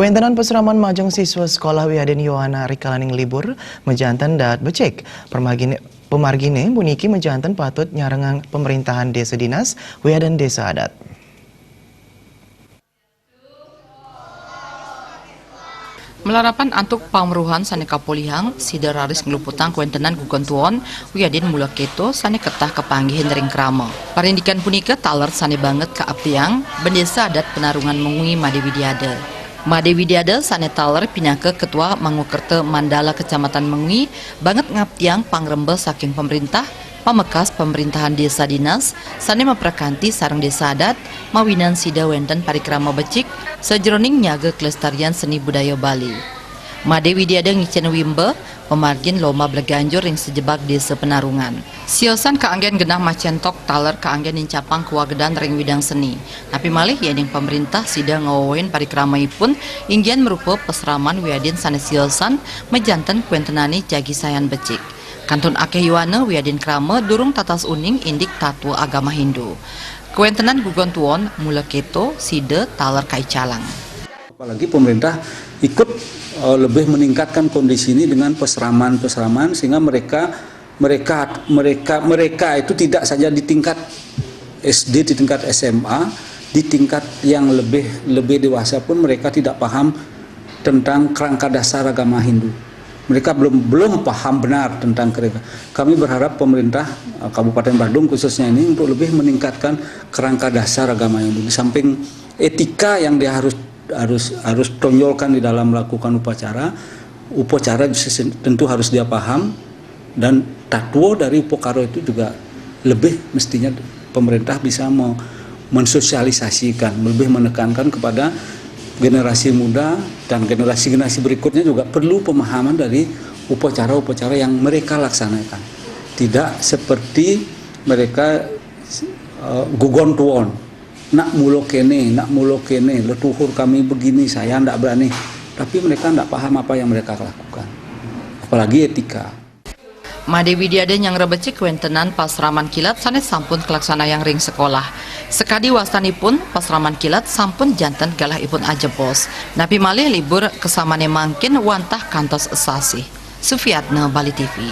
Kuentenan peseraman majang siswa sekolah Wiaden Yohana Rikalaning libur mejantan dat becek. Pemargine buniki mejantan patut nyarengang pemerintahan desa dinas Wiaden desa adat. Melarapan antuk pamruhan sane kapolihang, sida raris ngeluputang kuentenan gugontuon, Wiaden mula keto sane ketah kepanggihin ring krama. Parindikan punika taler sane banget ke aptiang, bendesa adat penarungan mengui Made Widiada. Made Widiada sane taler pinake ketua Mangukerte Mandala Kecamatan Mengui, banget ngaptiang pangrembe saking pemerintah, pamekas pemerintahan desa dinas, sane memperkanti sarang desa adat, mawinan sida wenten parikrama becik, sejroning nyaga kelestarian seni budaya Bali. Made Widiada ngicen wimbe, pemargin loma bleganjur yang sejebak desa penarungan. Siosan keanggen genah macentok taler keanggen incapang kuwagedan ring widang seni. Tapi malih yang pemerintah sida ngawawain parikramaipun inggian merupa peseraman Wiaden sane siosan mejanten kuentenani jagi sayan becik. Kantun akeh yuana Wiaden krama durung tatas uning indik tatua agama Hindu. Kuentenan gugontuon mula keto sida taler kai calang. Apalagi pemerintah ikut lebih meningkatkan kondisi ini dengan peseraman sehingga mereka itu tidak saja di tingkat SD, di tingkat SMA, di tingkat yang lebih dewasa pun mereka tidak paham tentang kerangka dasar agama Hindu. Mereka belum paham benar tentang mereka. Kami berharap pemerintah Kabupaten Badung khususnya ini untuk lebih meningkatkan kerangka dasar agama Hindu. Di samping etika yang dia harus tonjolkan di dalam melakukan upacara tentu harus dia paham, dan tatwa dari upokaro itu juga lebih mestinya pemerintah bisa mensosialisasikan, lebih menekankan kepada generasi muda dan generasi berikutnya juga perlu pemahaman dari upacara-upacara yang mereka laksanakan. Tidak seperti mereka gugontuon, nak mulo kene, letuhur kami begini, saya ndak berani. Tapi mereka ndak paham apa yang mereka lakukan, apalagi etika. Made Widiada yang rebecik kuentenan pasraman kilat sanes sampun kelaksana yang ring sekolah. Sekadi wastanipun pasraman kilat sampun janten galah ipun ajebos. Napi malih libur kesamane mangkin wantah kantos esasih. Sufiatna, Bali TV.